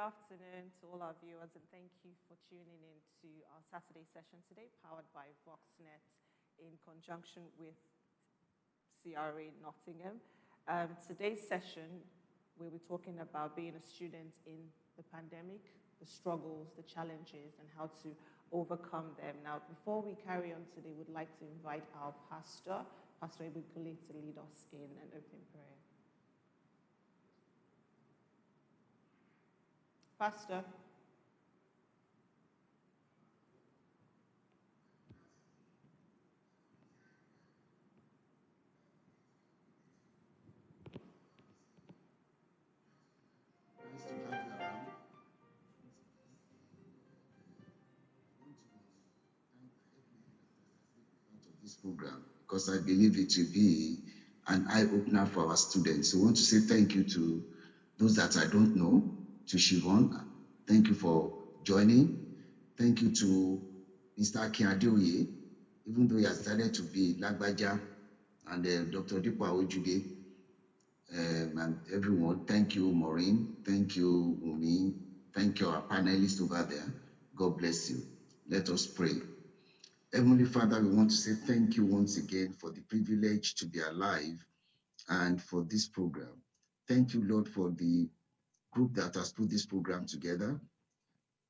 afternoon to all our viewers, and thank you for tuning in to our Saturday session today, powered by Voxnet in conjunction with CRA Nottingham. Today's session, we'll be talking about being a student in the pandemic, the struggles, the challenges, and how to overcome them. Now, before we carry on today, we'd like to invite our pastor, Pastor Ebukule, to lead us in an opening prayer. Pastor. Nice to have you around. Part of this program because I believe it will be an eye-opener for our students. So I want to say thank you to those that I don't know, to Shivon. Thank you for joining. Thank you to Mr. Akiadeoye, even though he has decided to be Lagbaja, and Dr. Dipo Awojude, and everyone. Thank you, Maureen. Thank you, Umi. Thank you, our panelists over there. God bless you. Let us pray. Heavenly Father, we want to say thank you once again for the privilege to be alive and for this program. Thank you, Lord, for the group that has put this program together.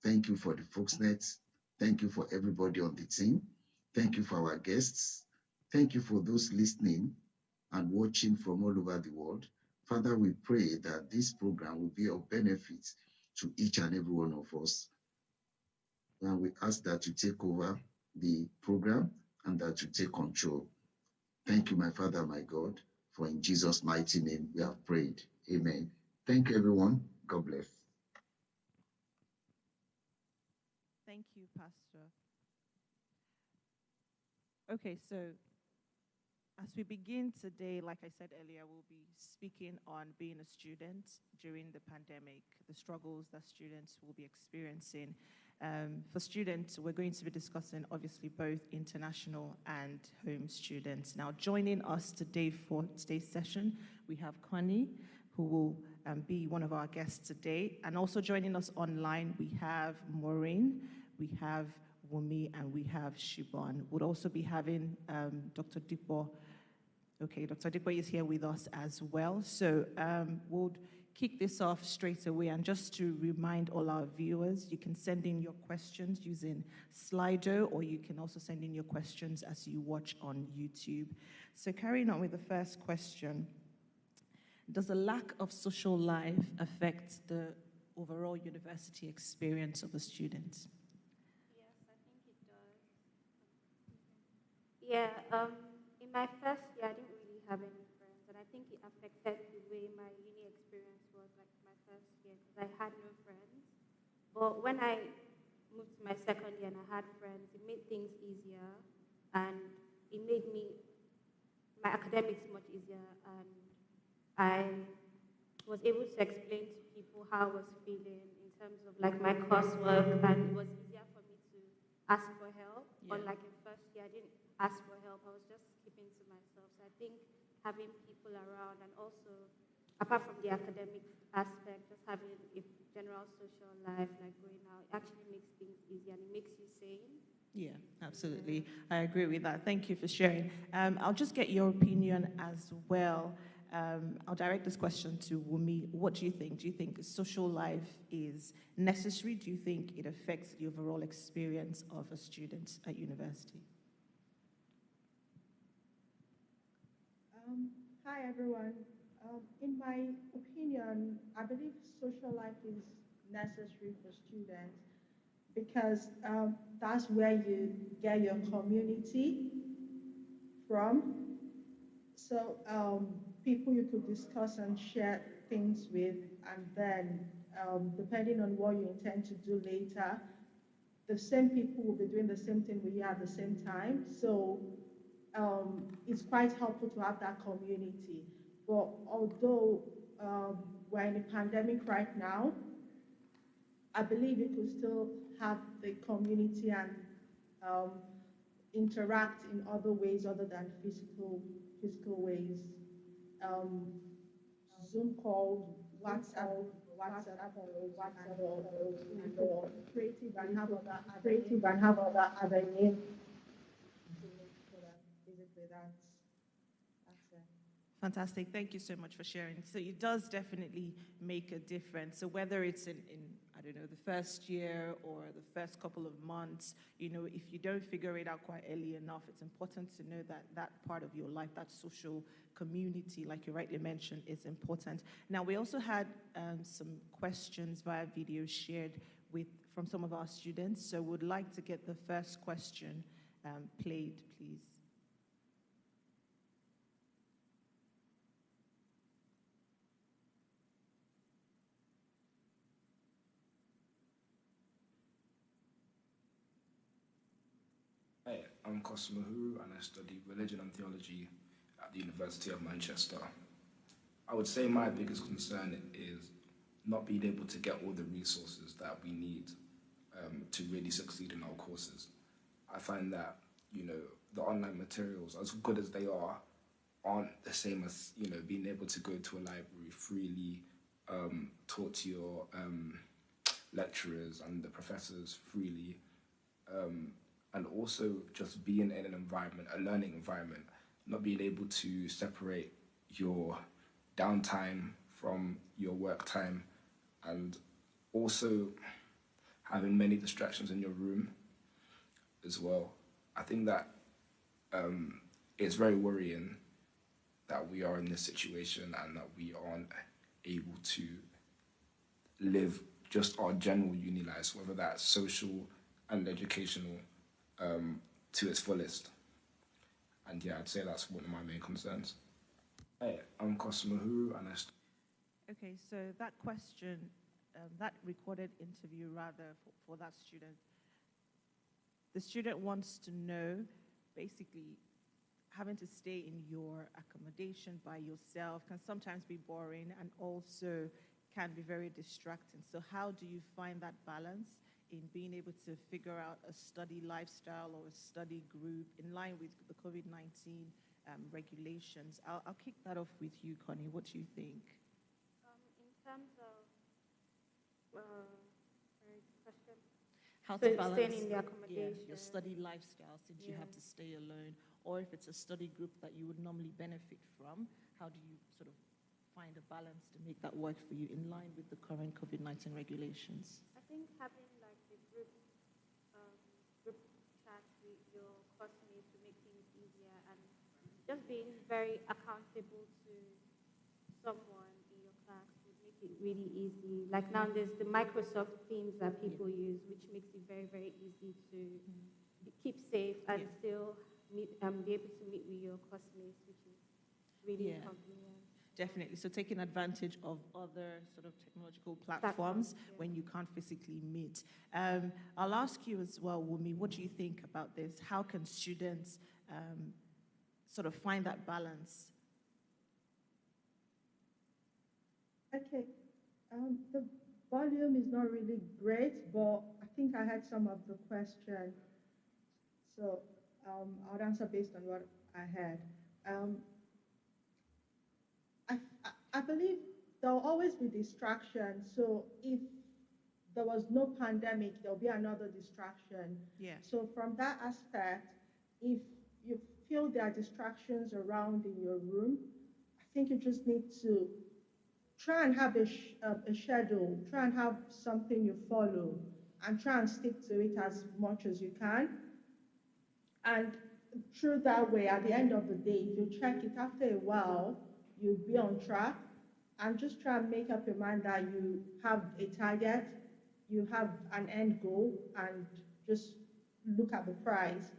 Thank you for the Foxnet. Thank you for everybody on the team. Thank you for our guests. Thank you for those listening and watching from all over the world. Father, we pray that this program will be of benefit to each and every one of us. And we ask that you take over the program and that you take control. Thank you, my Father, my God, for in Jesus' mighty name we have prayed. Amen. Thank you, everyone. God bless. Thank you, Pastor. Okay, so as we begin today, like I said earlier, we'll be speaking on being a student during the pandemic, the struggles that students will be experiencing. For students, we're going to be discussing obviously both international and home students. Now, joining us today for today's session, we have Connie, who will be one of our guests today. And also joining us online, we have Maureen, we have Wumi, and we have Shibon. We'll also be having Dr. Dipo. Okay, Dr. Dipo is here with us as well. So we'll kick this off straight away. And just to remind all our viewers, you can send in your questions using Slido, or you can also send in your questions as you watch on YouTube. So carrying on with the first question, does the lack of social life affect the overall university experience of the students? Yes, I think it does. Yeah, in my first year, I didn't really have any friends, and I think it affected the way my uni experience was, like my first year, because I had no friends. But when I moved to my second year and I had friends, it made things easier, and it made my academics much easier, and I was able to explain to people how I was feeling in terms of like my coursework, and it was easier for me to ask for help. Yeah. Unlike in first year, I didn't ask for help. I was just keeping to myself. So I think having people around, and also apart from the academic aspect, just having a general social life, like going out, it actually makes things easier and it makes you sane. Yeah, absolutely. I agree with that. Thank you for sharing. I'll just get your opinion as well. I'll direct this question to Wumi. What do you think? Do you think social life is necessary? Do you think it affects the overall experience of a student at university? Hi, everyone. In my opinion, I believe social life is necessary for students because that's where you get your community from. So people you could discuss and share things with, and then depending on what you intend to do later, the same people will be doing the same thing with you at the same time. So it's quite helpful to have that community. But although we're in a pandemic right now, I believe you could still have the community and um, interact in other ways other than physical ways. Um, Zoom calls, WhatsApp WhatsApp calls and or creative and have other avenues to make sure that basically that's it. Fantastic. Thank you so much for sharing. So it does definitely make a difference. So whether it's in I don't know, the first year or the first couple of months, if you don't figure it out quite early enough, it's important to know that that part of your life, that social community, like you rightly mentioned, is important. Now, we also had some questions via video shared from some of our students. So would like to get the first question played, please. Hi, I'm Cosmo Huru and I study religion and theology at the University of Manchester. I would say my biggest concern is not being able to get all the resources that we need to really succeed in our courses. I find that, the online materials, as good as they are, aren't the same as, being able to go to a library freely, talk to your lecturers and the professors freely, and also just being in an environment, a learning environment, not being able to separate your downtime from your work time, and also having many distractions in your room as well. I think that it's very worrying that we are in this situation and that we aren't able to live just our general uni lives, whether that's social and educational, to its fullest. And yeah, I'd say that's one of my main concerns. Hey, I'm Cosmo Huru and Okay, so that question, that recorded interview rather for that student, the student wants to know, basically, having to stay in your accommodation by yourself can sometimes be boring and also can be very distracting. So how do you find that balance in being able to figure out a study lifestyle or a study group in line with the COVID-19 regulations? I'll kick that off with you, Connie. What do you think? In terms of, sorry, question. How So to balance staying in the accommodation. your study lifestyle since you have to stay alone, or if it's a study group that you would normally benefit from, how do you sort of find a balance to make that work for you in line with the current COVID-19 regulations? I think having like the group chat with your classmates to make things easier, and just being very accountable to someone in your class would make it really easy. Like now there's the Microsoft Teams that people use, which makes it very, very easy to keep safe and still be able to meet with your classmates, which is really convenient. Definitely. So taking advantage of other sort of technological platforms when you can't physically meet. I'll ask you as well, Wumi, what do you think about this? How can students sort of find that balance? Okay, the volume is not really great, but I think I had some of the question. So I'll answer based on what I had. I believe there'll always be distractions. So if there was no pandemic, there'll be another distraction. Yeah. So from that aspect, if you feel there are distractions around in your room, I think you just need to try and have a schedule, try and have something you follow, and try and stick to it as much as you can. And through that way, at the end of the day, if you check it after a while, you'll be on track. And just try and make up your mind that you have a target, you have an end goal, and just look at the prize.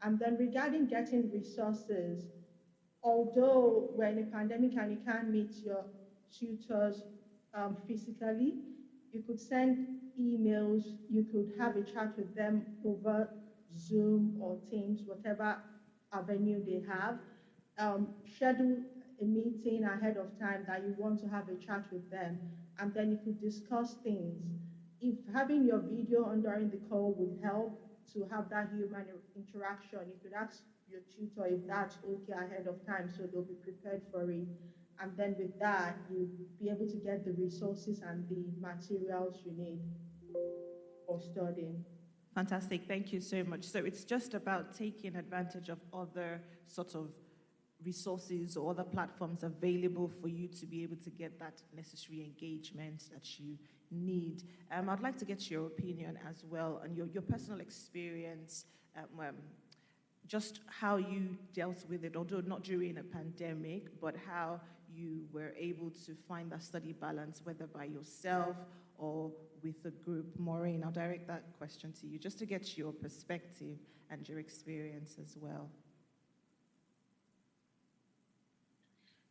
And then regarding getting resources, although we're in a pandemic and you can't meet your tutors physically, you could send emails, you could have a chat with them over Zoom or Teams, whatever avenue they have. Schedule a meeting ahead of time that you want to have a chat with them, and then you could discuss things. If having your video on during the call would help to have that human interaction, you could ask your tutor if that's okay ahead of time so they'll be prepared for it. and then with that, you'll be able to get the resources and the materials you need for studying. Fantastic. Thank you so much. So it's just about taking advantage of other sort of resources or other platforms available for you to be able to get that necessary engagement that you need. I'd like to get your opinion as well and your personal experience, just how you dealt with it, although not during a pandemic, but how you were able to find that study balance, whether by yourself or with a group. Maureen, I'll direct that question to you, just to get your perspective and your experience as well.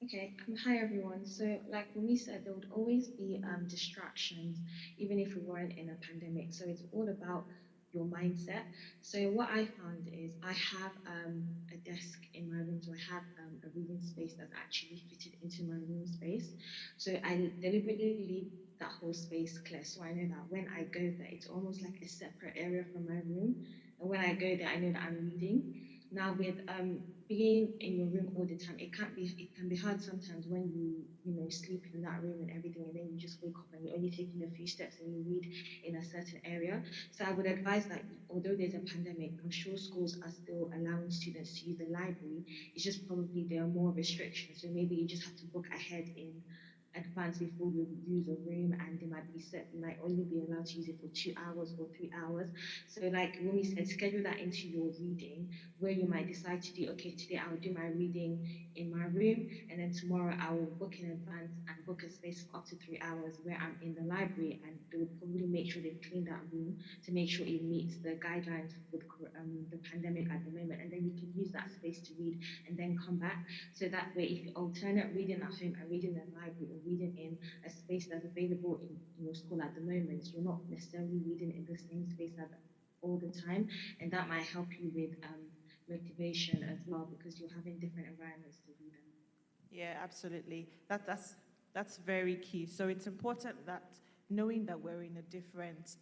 Okay, hi everyone. So, like Wumi said, there would always be distractions, even if we weren't in a pandemic. So it's all about your mindset. So what I found is I have a desk in my room, so I have a reading space that's actually fitted into my room space. So I deliberately leave that whole space clear, so I know that when I go there, it's almost like a separate area from my room. And when I go there, I know that I'm reading. Now with being in your room all the time, it can be hard sometimes when you sleep in that room and everything, and then you just wake up and you're only taking a few steps and you read in a certain area. So I would advise that although there's a pandemic, I'm sure schools are still allowing students to use the library. It's just probably there are more restrictions. So maybe you just have to book ahead in advance before you use a room, and they might be set, you might only be allowed to use it for 2 hours or 3 hours. So like Rumi said, schedule that into your reading, where you might decide to do, okay, today I'll do my reading in my room, and then tomorrow I will book in advance and book a space for up to 3 hours where I'm in the library, and they will probably make sure they clean that room to make sure it meets the guidelines with the pandemic at the moment, and then you can use that space to read and then come back. So that way, if you alternate reading at home and reading in the library or reading in a space that's available in your school at the moment, you're not necessarily reading in the same space all the time, and that might help you with motivation as well, because you're having different environments to read in. Yeah, absolutely. That's very key. So it's important that knowing that we're in a different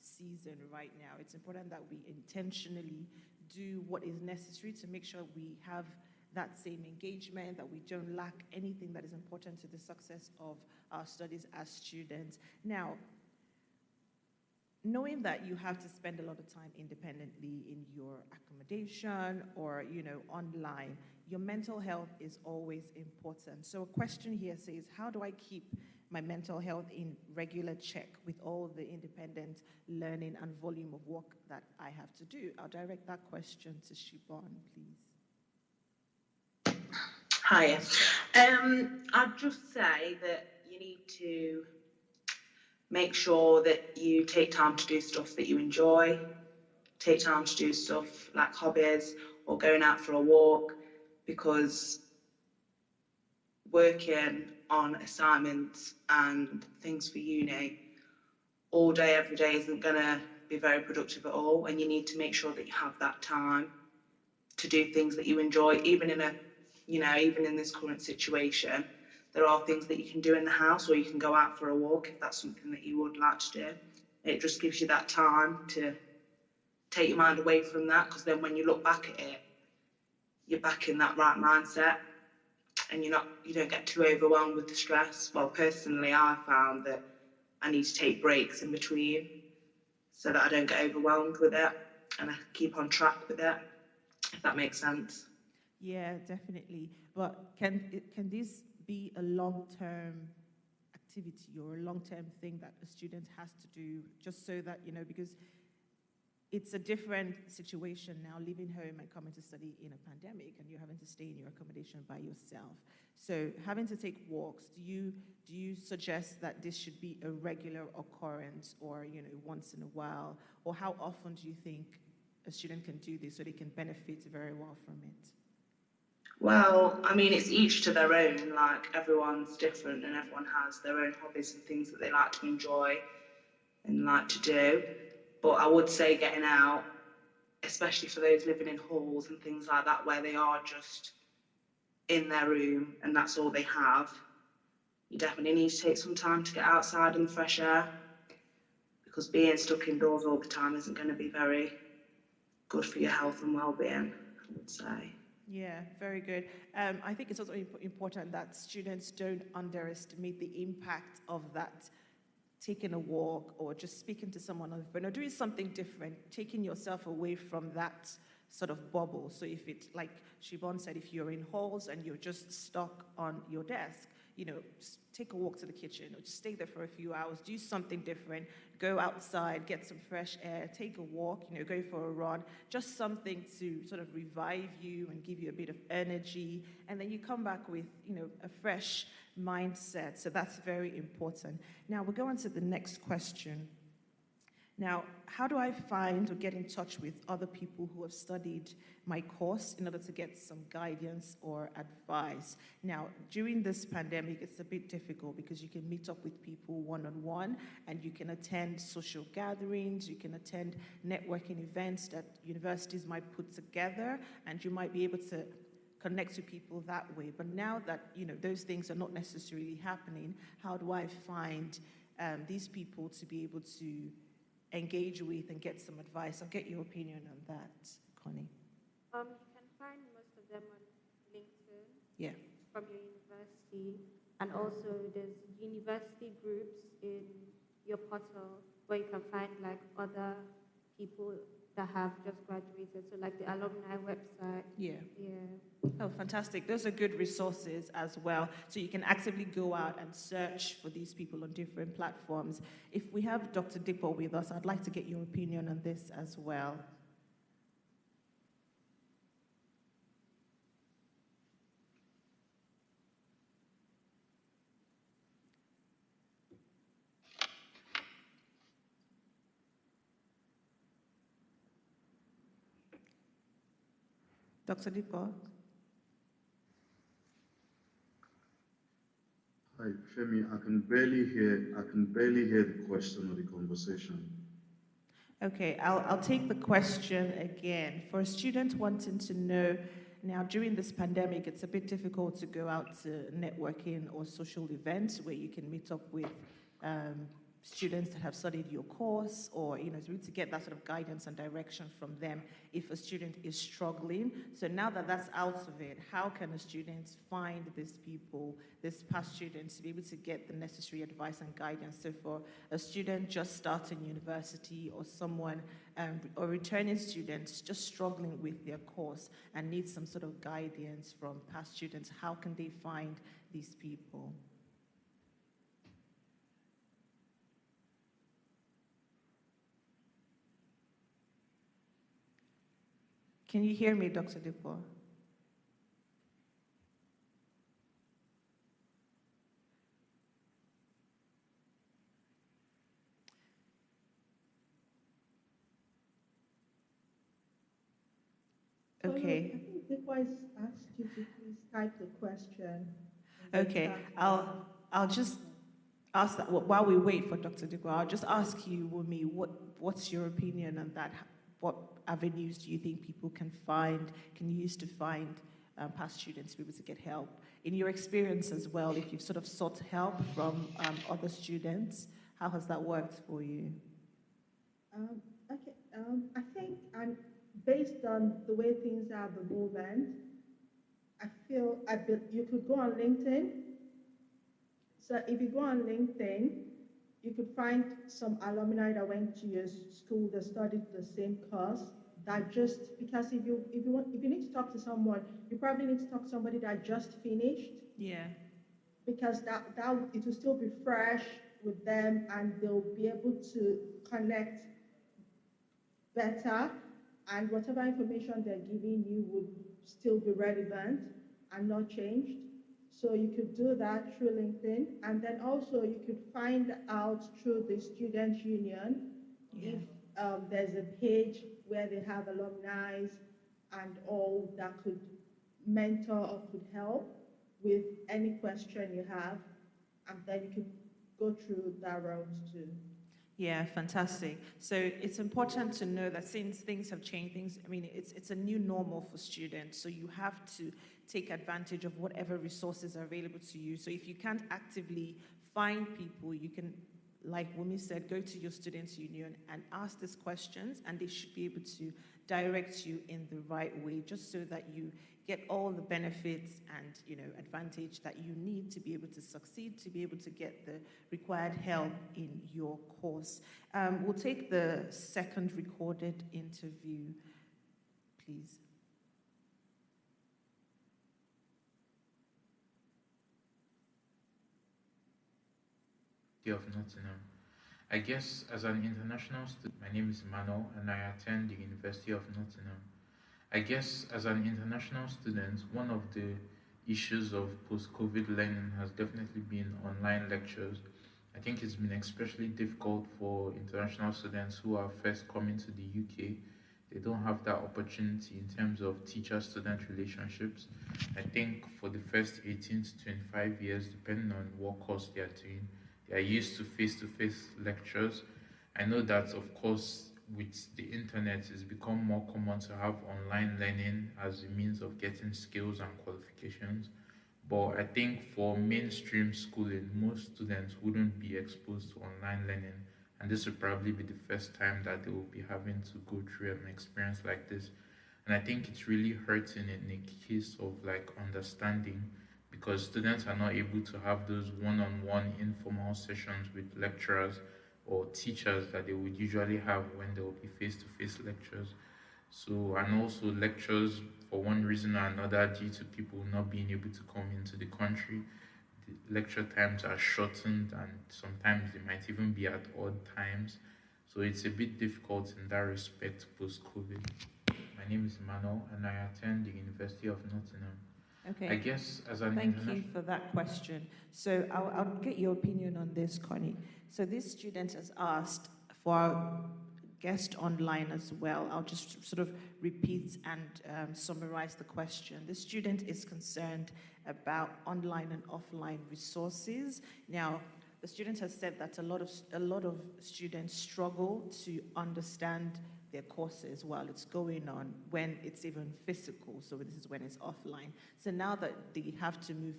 season right now, it's important that we intentionally do what is necessary to make sure we have that same engagement, that we don't lack anything that is important to the success of our studies as students. Now, knowing that you have to spend a lot of time independently in your accommodation or, online, your mental health is always important. So a question here says, how do I keep my mental health in regular check with all the independent learning and volume of work that I have to do? I'll direct that question to Shibon, please. Hi. I'd just say that you need to make sure that you take time to do stuff that you enjoy, take time to do stuff like hobbies or going out for a walk, because working on assignments and things for uni all day, every day isn't going to be very productive at all, and you need to make sure that you have that time to do things that you enjoy, even in this current situation. There are things that you can do in the house, or you can go out for a walk if that's something that you would like to do. It just gives you that time to take your mind away from that, because then when you look back at it, you're back in that right mindset, and you don't get too overwhelmed with the stress. Well, personally, I found that I need to take breaks in between so that I don't get overwhelmed with it and I keep on track with it, if that makes sense. Yeah, definitely. But can this be a long-term activity or a long-term thing that a student has to do, just so that, because it's a different situation now, leaving home and coming to study in a pandemic, and you're having to stay in your accommodation by yourself. So having to take walks, do you suggest that this should be a regular occurrence, or once in a while, or how often do you think a student can do this so they can benefit very well from it? Well, I mean, it's each to their own. Like, everyone's different and everyone has their own hobbies and things that they like to enjoy and like to do. But I would say getting out, especially for those living in halls and things like that, where they are just in their room and that's all they have, you definitely need to take some time to get outside in the fresh air, because being stuck indoors all the time isn't going to be very good for your health and well-being, I would say. Yeah, very good. I think it's also important that students don't underestimate the impact of that taking a walk or just speaking to someone on the phone or doing something different, taking yourself away from that sort of bubble. So if it's like Siobhan said, if you're in halls and you're just stuck on your desk, take a walk to the kitchen or just stay there for a few hours, do something different, go outside, get some fresh air, take a walk, go for a run, just something to sort of revive you and give you a bit of energy. And then you come back with, a fresh mindset. So that's very important. Now we'll go on to the next question. Now, how do I find or get in touch with other people who have studied my course in order to get some guidance or advice? Now, during this pandemic, it's a bit difficult because you can meet up with people one-on-one and you can attend social gatherings, you can attend networking events that universities might put together, and you might be able to connect to people that way. But now that, those things are not necessarily happening, how do I find these people to be able to engage with and get some advice? I'll get your opinion on that, Connie. You can find most of them on LinkedIn. Yeah. From your university, and also there's university groups in your portal where you can find like other people that have just graduated. So like the alumni website. Yeah. Yeah. Oh, fantastic. Those are good resources as well. So you can actively go out and search for these people on different platforms. If we have Dr. Dipo with us, I'd like to get your opinion on this as well. Dr. Dipo? Hi, Femi, I can barely hear the question or the conversation. Okay, I'll take the question again. For a student wanting to know, now during this pandemic, it's a bit difficult to go out to networking or social events where you can meet up with students that have studied your course, or it's really to get that sort of guidance and direction from them if a student is struggling. So now that that's out of it, how can a student find these people, these past students, to be able to get the necessary advice and guidance? So for a student just starting university, or someone or returning students just struggling with their course and need some sort of guidance from past students, how can they find these people? Can you hear me, Dr. Dipo? Okay. I think Dipo has asked you to please type the question. Okay, I'll just ask that while we wait for Dr. Dipo. I'll just ask you, Wumi, what's your opinion on that? What avenues do you think people can use to find past students to be able to get help? In your experience as well, if you've sort of sought help from other students, how has that worked for you? I think, and based on the way things are at the moment, you could go on LinkedIn. So if you go on LinkedIn, you could find some alumni that went to your school that studied the same course. That just because if you need to talk to someone, you probably need to talk to somebody that just finished. Yeah. Because that it will still be fresh with them, and they'll be able to connect better, and whatever information they're giving you would still be relevant and not changed. So you could do that through LinkedIn, and then also you could find out through the student union if there's a page where they have alumni and all that could mentor or could help with any question you have, and then you could go through that route too. Yeah, fantastic. So it's important to know that since things have changed, it's a new normal for students. So you have to take advantage of whatever resources are available to you. So if you can't actively find people, you can like Wumi said, go to your students' union and ask these questions, and they should be able to direct you in the right way, just so that you get all the benefits and advantage that you need to be able to succeed, to be able to get the required help in your course. We'll take the second recorded interview, please. Of Nottingham. I guess as an international student, my name is Emmanuel and I attend the University of Nottingham. I guess as an international student, one of the issues of post-COVID learning has definitely been online lectures. I think it's been especially difficult for international students who are first coming to the UK. They don't have that opportunity in terms of teacher-student relationships. I think for the first 18 to 25 years, depending on what course they are doing, they are used to face-to-face lectures. I know that, of course, with the internet, it's become more common to have online learning as a means of getting skills and qualifications. But I think for mainstream schooling, most students wouldn't be exposed to online learning. And this will probably be the first time that they will be having to go through an experience like this. And I think it's really hurting in the case of like understanding, because students are not able to have those one-on-one informal sessions with lecturers or teachers that they would usually have when there will be face-to-face lectures. So, and also lectures, for one reason or another, due to people not being able to come into the country, the lecture times are shortened and sometimes they might even be at odd times. So it's a bit difficult in that respect post-COVID. My name is Emmanuel and I attend the University of Nottingham. Okay. I guess as an Thank you for that question. So I'll get your opinion on this, Connie. So this student has asked for our guest online as well. I'll just sort of repeat and summarize the question. The student is concerned about online and offline resources. Now, the student has said that a lot of students struggle to understand their courses while it's going on when it's even physical. So this is when it's offline. So now that they have to move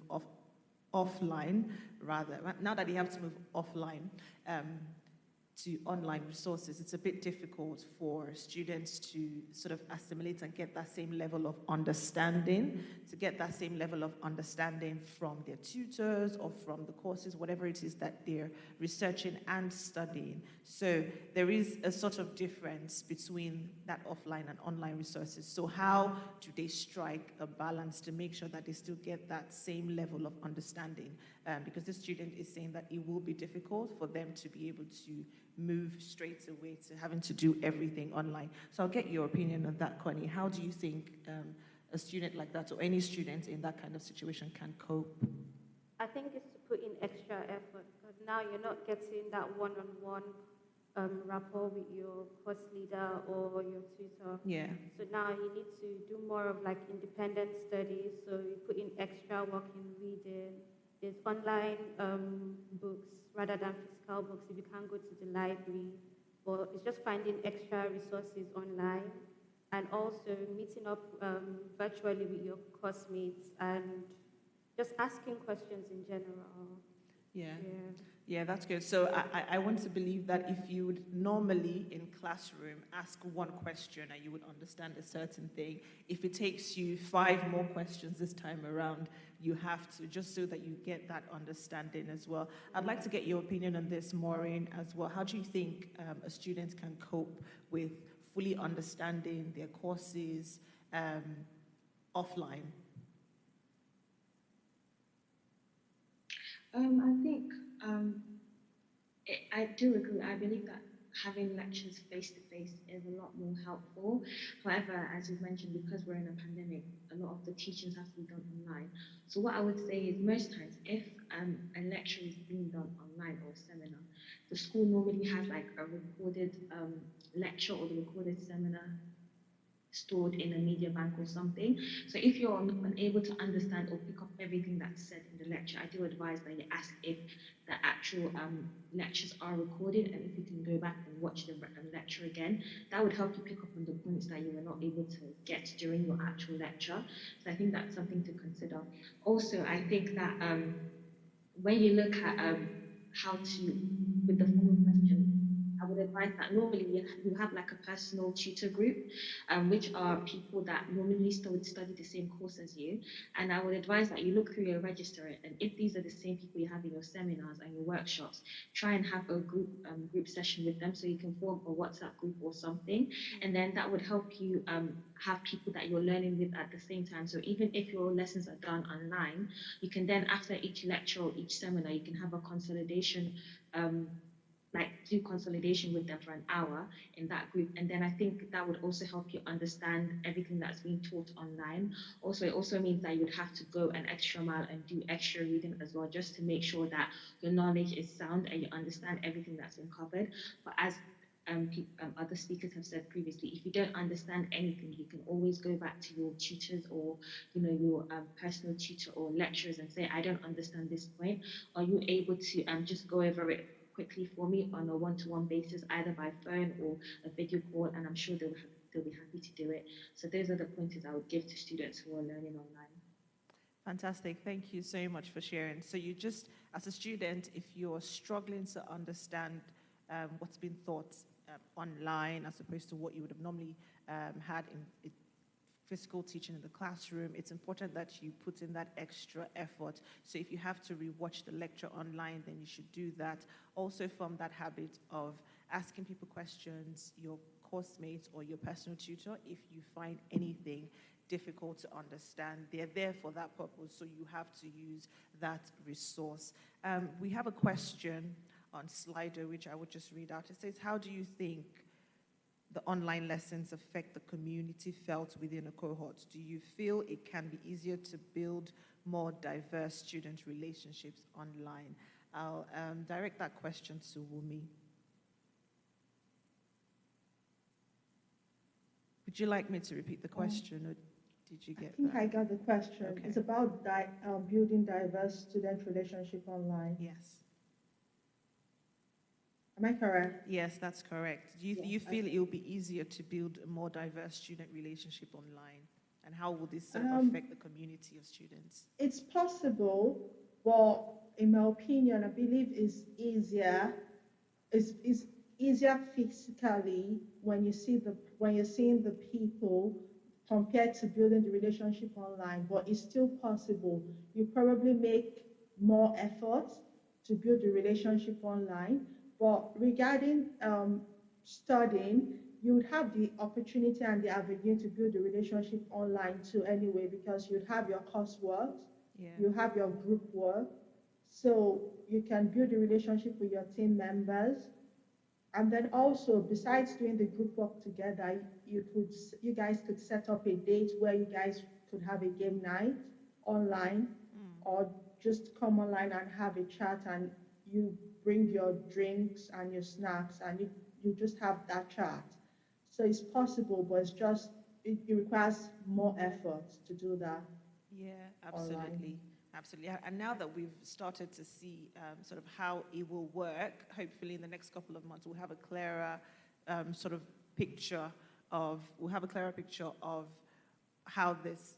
offline, to online resources, it's a bit difficult for students to sort of assimilate and get that same level of understanding, from their tutors or from the courses, whatever it is that they're researching and studying. So there is a sort of difference between that offline and online resources. So how do they strike a balance to make sure that they still get that same level of understanding? Because the student is saying that it will be difficult for them to be able to move straight away to having to do everything online. So I'll get your opinion on that, Connie. How do you think a student like that or any student in that kind of situation can cope? I think it's to put in extra effort, because now you're not getting that one-on-one rapport with your course leader or your tutor. Yeah. So now you need to do more of like independent studies. So you put in extra work in reading. There's online books rather than physical books if you can't go to the library. But it's just finding extra resources online and also meeting up virtually with your course mates and just asking questions in general. Yeah, that's good. So I want to believe that if you would normally in classroom ask one question and you would understand a certain thing, if it takes you 5 more questions this time around, you have to, just so that you get that understanding as well. I'd like to get your opinion on this, Maureen, as well. How do you think a student can cope with fully understanding their courses offline? I think I do agree. I believe that having lectures face to face is a lot more helpful. However, as you've mentioned, because we're in a pandemic, a lot of the teachings have to be done online. So what I would say is most times, if a lecture is being done online or a seminar, the school normally has like a recorded lecture or the recorded seminar stored in a media bank or something. So if you're unable to understand or pick up everything that's said in the lecture, I do advise that you ask if the actual lectures are recorded and if you can go back and watch the lecture again. That would help you pick up on the points that you were not able to get during your actual lecture. So I think that's something to consider. Also, I think that when you look at how to with the following question. I would advise that normally you have like a personal tutor group, which are people that normally study the same course as you. And I would advise that you look through your register, and if these are the same people you have in your seminars and your workshops, try and have a group session with them so you can form a WhatsApp group or something. And then that would help you have people that you're learning with at the same time. So even if your lessons are done online, you can then, after each lecture or each seminar, you can have a consolidation, like do consolidation with them for an hour in that group. And then I think that would also help you understand everything that's being taught online. Also, it also means that you would have to go an extra mile and do extra reading as well, just to make sure that your knowledge is sound and you understand everything that's been covered. But as other speakers have said previously, if you don't understand anything, you can always go back to your tutors or your personal tutor or lecturers and say, I don't understand this point. Are you able to just go over it quickly for me on a one-to-one basis, either by phone or a video call? And I'm sure they'll be happy to do it. So those are the pointers I would give to students who are learning online. Fantastic. Thank you so much for sharing. So you just, as a student, if you're struggling to understand what's been taught online as opposed to what you would have normally had in physical teaching in the classroom, it's important that you put in that extra effort. So if you have to rewatch the lecture online, then you should do that. Also form that habit of asking people questions, your course mates or your personal tutor, if you find anything difficult to understand. They're there for that purpose, so you have to use that resource. We have a question on Slido, which I would just read out. It says, how do you think the online lessons affect the community felt within a cohort? Do you feel it can be easier to build more diverse student relationships online? I'll direct that question to Wumi. Would you like me to repeat the question, or did you get that? I think I got the question. Okay. It's about building diverse student relationship online. Yes. Am I correct? Yes, that's correct. Do you feel it will be easier to build a more diverse student relationship online? And how will this sort of affect the community of students? It's possible, but in my opinion, I believe it's easier. It's easier physically when you're seeing the people compared to building the relationship online. But it's still possible. You probably make more effort to build the relationship online. But regarding studying, you would have the opportunity and the avenue to build a relationship online too anyway, because you'd have your coursework, you have your group work, so you can build a relationship with your team members. And then also, besides doing the group work together, you guys could set up a date where you guys could have a game night online, or just come online and have a chat, and you bring your drinks and your snacks, and you just have that chat. So it's possible, but it's just, it requires more effort to do that. Yeah, absolutely. Online. Absolutely. And now that we've started to see sort of how it will work, hopefully in the next couple of months, we'll have a clearer picture of how this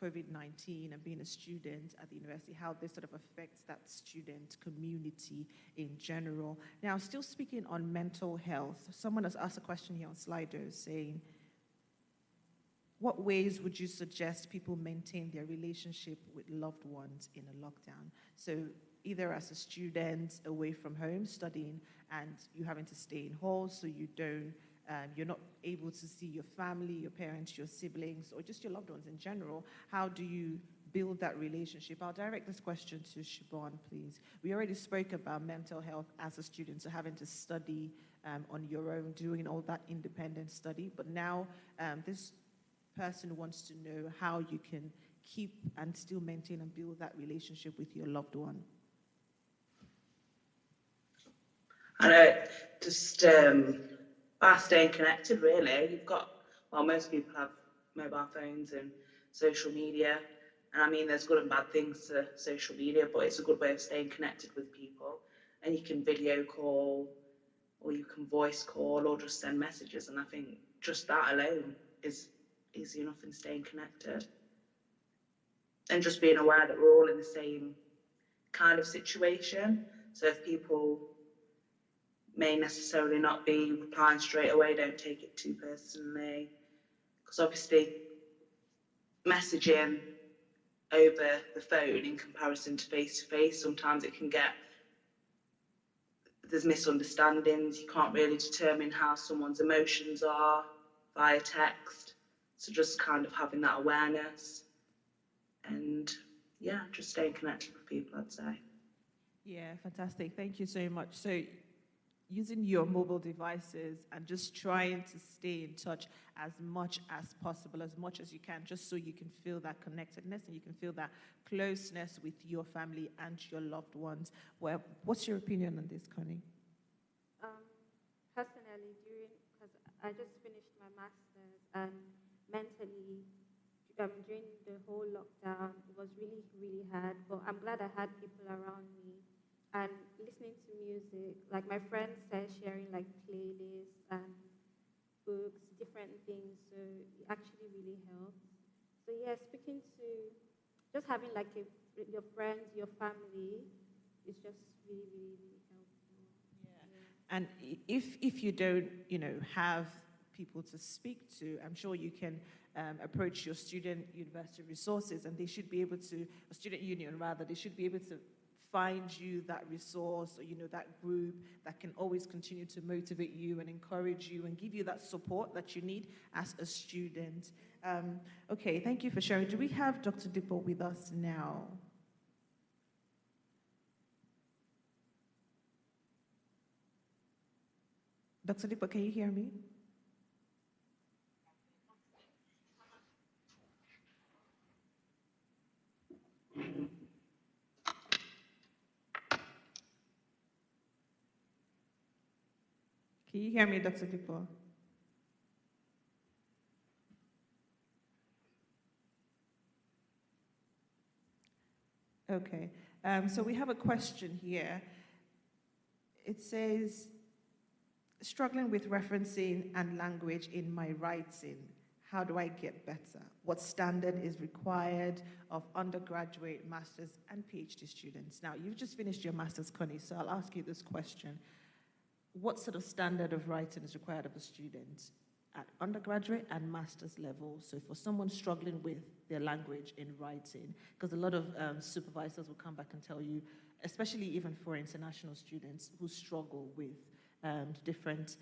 COVID-19 and being a student at the university, how this sort of affects that student community in general. Now, still speaking on mental health, someone has asked a question here on Slido saying, what ways would you suggest people maintain their relationship with loved ones in a lockdown? So either as a student away from home studying and you having to stay in halls so you're not able to see your family, your parents, your siblings, or just your loved ones in general. How do you build that relationship? I'll direct this question to Siobhan, please. We already spoke about mental health as a student, so having to study on your own, doing all that independent study. But now this person wants to know how you can keep and still maintain and build that relationship with your loved one. I know, just by staying connected, really. You've got, well, most people have mobile phones and social media. And I mean, there's good and bad things to social media, but it's a good way of staying connected with people. And you can video call, or you can voice call, or just send messages. And I think just that alone is easy enough in staying connected. And just being aware that we're all in the same kind of situation. So if people may necessarily not be replying straight away. Don't take it too personally, because obviously messaging over the phone in comparison to face, sometimes it can get, there's misunderstandings. You can't really determine how someone's emotions are via text. So just kind of having that awareness and yeah, just staying connected with people, I'd say. Yeah, fantastic. Thank you so much. So using your mobile devices and just trying to stay in touch as much as possible, as much as you can, just so you can feel that connectedness and you can feel that closeness with your family and your loved ones. Well, what's your opinion on this, Connie? Personally, because I just finished my master's, and mentally, during the whole lockdown, it was really, really hard. But I'm glad I had people around me and listening to music. Like my friends said, sharing like playlists and books, different things. So it actually really helps. So yeah, speaking to, just having like your friends, your family, is just really, really, really helpful. Yeah. And if you don't, have people to speak to, I'm sure you can approach your student university resources, and they should be able to, a student union rather, they should be able to find you that resource, or that group that can always continue to motivate you and encourage you and give you that support that you need as a student. Okay, thank you for sharing. Do we have Dr. Dipo with us now? Dr. Dipo, can you hear me? Can you hear me, Dr. Dipo? Okay, so we have a question here. It says, struggling with referencing and language in my writing. How do I get better? What standard is required of undergraduate, master's, and PhD students? Now, you've just finished your master's, Connie, so I'll ask you this question. What sort of standard of writing is required of a student at undergraduate and master's level? So for someone struggling with their language in writing, because a lot of supervisors will come back and tell you, especially even for international students who struggle with different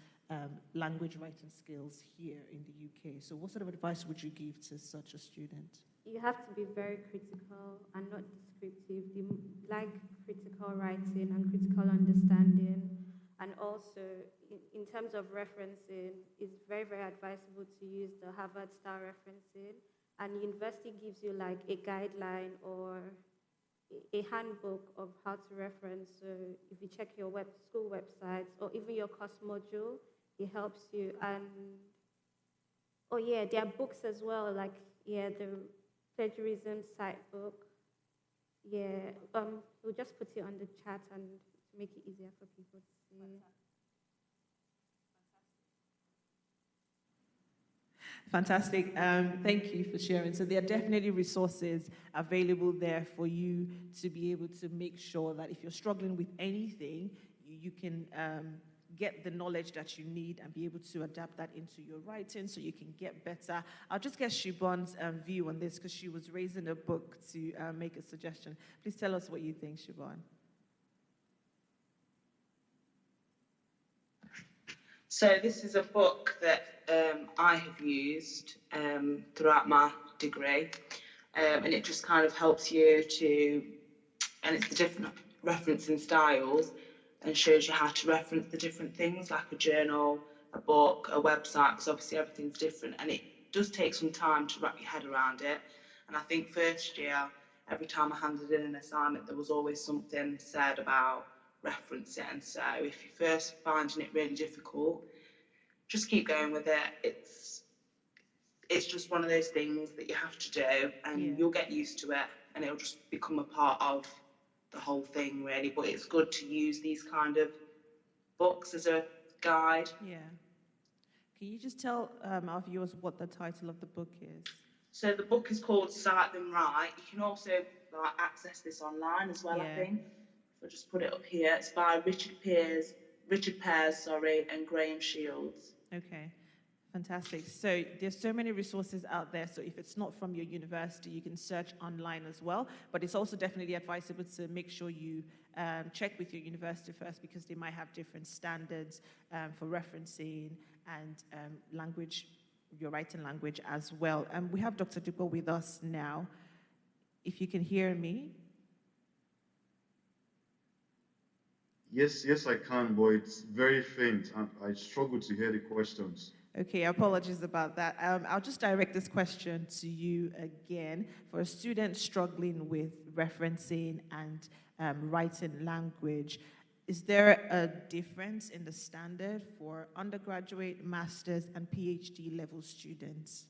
language writing skills here in the UK. So what sort of advice would you give to such a student? You have to be very critical and not descriptive. They like critical writing and critical understanding. And also, in terms of referencing, it's very, very advisable to use the Harvard style referencing. And university gives you like a guideline or a handbook of how to reference. So if you check your school websites or even your course module, it helps you. And oh yeah, there are books as well, like the plagiarism site book. Yeah, we'll just put it on the chat and to make it easier for people to see. Fantastic. Thank you for sharing. So there are definitely resources available there for you to be able to make sure that if you're struggling with anything, you can get the knowledge that you need and be able to adapt that into your writing so you can get better. I'll just get Shubon's view on this because she was raising a book to make a suggestion. Please tell us what you think, Shubon. So this is a book that I have used throughout my degree, and it just kind of helps you to, and it's the different referencing styles and shows you how to reference the different things like a journal, a book, a website, because obviously everything's different, and it does take some time to wrap your head around it. And I think first year, every time I handed in an assignment, there was always something said about reference it. And so if you're first finding it really difficult, just keep going with it. It's just one of those things that you have to do, and you'll get used to it, and it'll just become a part of the whole thing, really. But it's good to use these kind of books as a guide. Yeah. Can you just tell our viewers what the title of the book is? So the book is called Cite Them Right. You can also access this online as well, I think. I'll just put it up here. It's by Richard Richard Pears, sorry, and Graham Shields. Okay, fantastic. So there's so many resources out there. So if it's not from your university, you can search online as well. But it's also definitely advisable to make sure you check with your university first, because they might have different standards for referencing and language, your writing language as well. We have Dr. Dupo with us now. If you can hear me. Yes, I can, but it's very faint, and I struggle to hear the questions. Okay, apologies about that. I'll just direct this question to you again. For a student struggling with referencing and writing language, is there a difference in the standard for undergraduate, master's, and PhD level students?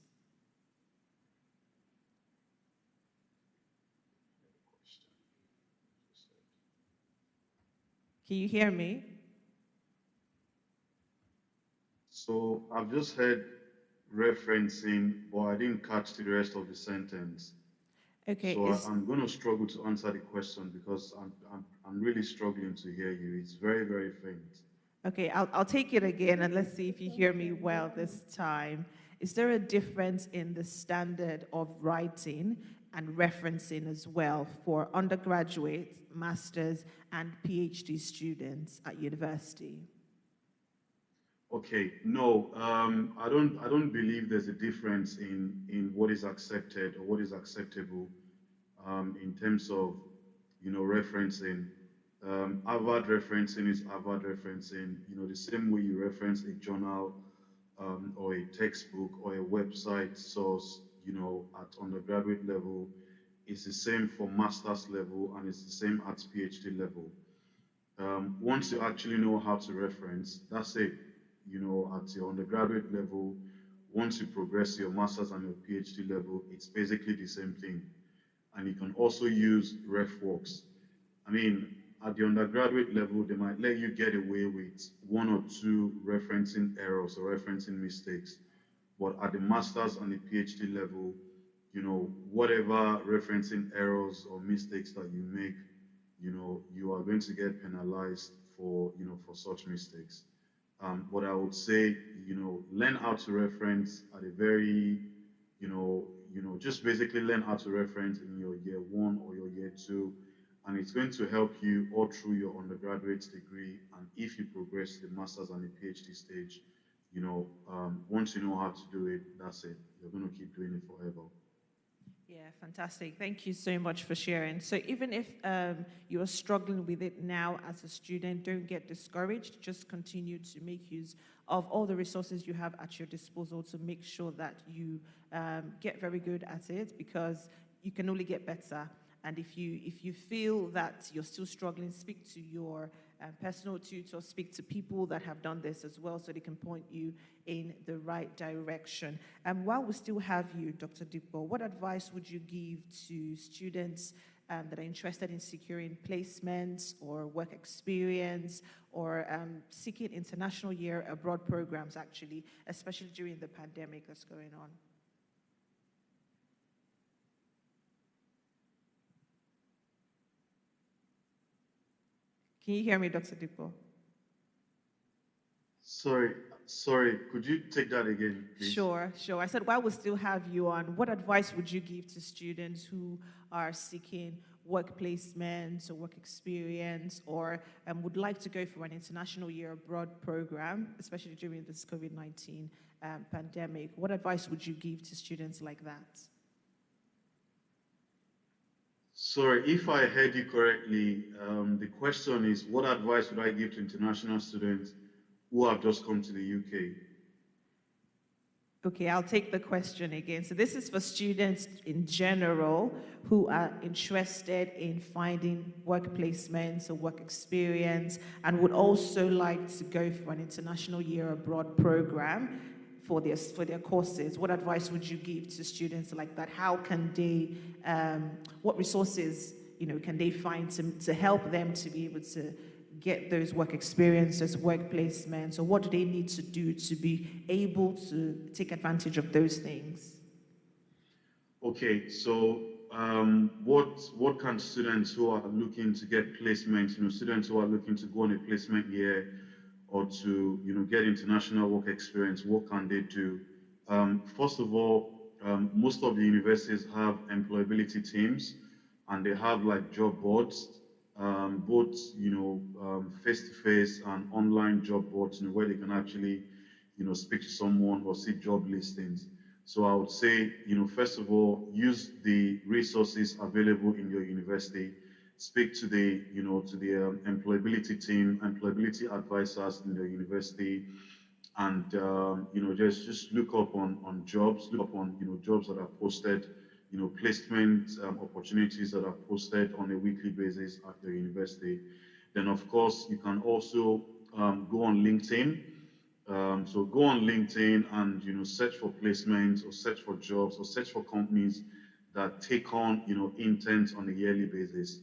Can you hear me? So I've just heard referencing, but I didn't catch the rest of the sentence. Okay. So I'm going to struggle to answer the question because I'm really struggling to hear you. It's very, very faint. Okay, I'll take it again and let's see if you hear me well this time. Is there a difference in the standard of writing and referencing as well for undergraduate, master's, and PhD students at university? Okay, no, I don't believe there's a difference in what is accepted or what is acceptable in terms of, referencing. Harvard referencing is Harvard referencing. The same way you reference a journal or a textbook or a website source, at undergraduate level, it's the same for master's level and it's the same at PhD level. Once you actually know how to reference, that's it. At your undergraduate level, once you progress to your master's and your PhD level, it's basically the same thing. And you can also use RefWorks. I mean, at the undergraduate level, they might let you get away with 1 or 2 referencing errors or referencing mistakes. But at the master's and the PhD level, whatever referencing errors or mistakes that you make, you are going to get penalized for such mistakes. But I would say, learn how to reference at a very, just basically learn how to reference in your year 1 or your year 2, and it's going to help you all through your undergraduate degree. And if you progress to the master's and the PhD stage, once you know how to do it, that's it. You're going to keep doing it forever. Yeah, fantastic. Thank you so much for sharing. So even if you are struggling with it now as a student, don't get discouraged. Just continue to make use of all the resources you have at your disposal to make sure that you get very good at it, because you can only get better. And if you feel that you're still struggling, speak to your personal tutor, speak to people that have done this as well, so they can point you in the right direction. While we still have you, Dr. Dupo, what advice would you give to students that are interested in securing placements or work experience or seeking international year abroad programs, actually, especially during the pandemic that's going on? Can you hear me, Dr. Dupo? Sorry, could you take that again, please? Sure. I said, while we still have you on, what advice would you give to students who are seeking work placements or work experience, or would like to go for an international year abroad program, especially during this COVID-19 pandemic? What advice would you give to students like that? Sorry, if I heard you correctly, the question is, what advice would I give to international students who have just come to the UK? Okay, I'll take the question again. So this is for students in general who are interested in finding work placements or work experience and would also like to go for an international year abroad program for their courses. What advice would you give to students like that? How can they, what resources, can they find to help them to be able to get those work experiences, work placements, or what do they need to do to be able to take advantage of those things? Okay, so what can students who are looking to get placement, students who are looking to go on a placement year or to get international work experience, what can they do? First of all, most of the universities have employability teams, and they have like job boards, both face to face and online job boards, where they can actually speak to someone or see job listings. So I would say, first of all, use the resources available in your university. Speak to the, to the employability team, employability advisors in the university, and just look up on jobs, look up on jobs that are posted, placement opportunities that are posted on a weekly basis at your university. Then of course you can also go on LinkedIn. So go on LinkedIn and search for placements, or search for jobs, or search for companies that take on interns on a yearly basis.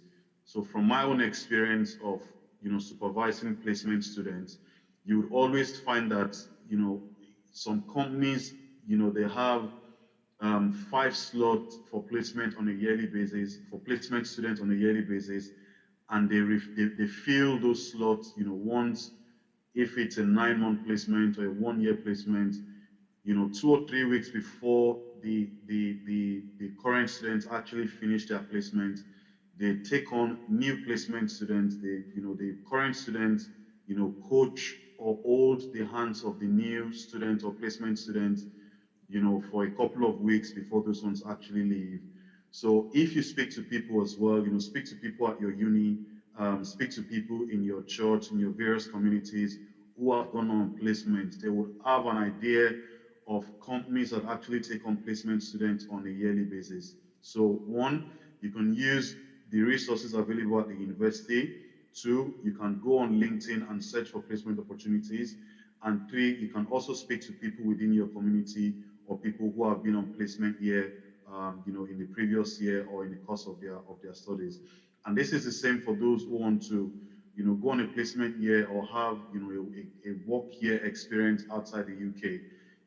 So from my own experience of supervising placement students, you would always find that some companies they have 5 slots for placement on a yearly basis, for placement students on a yearly basis, and they fill those slots once, if it's a 9-month placement or a 1-year placement, 2 or 3 weeks before the current students actually finish their placement. They take on new placement students. The current students coach or hold the hands of the new student or placement students for a couple of weeks before those ones actually leave. So if you speak to people as well, speak to people at your uni, speak to people in your church, in your various communities who have gone on placement. They would have an idea of companies that actually take on placement students on a yearly basis. So one, you can use the resources available at the university. Two, you can go on LinkedIn and search for placement opportunities. And three, you can also speak to people within your community, or people who have been on placement year, in the previous year or in the course of their studies. And this is the same for those who want to, go on a placement year or have, a work year experience outside the UK.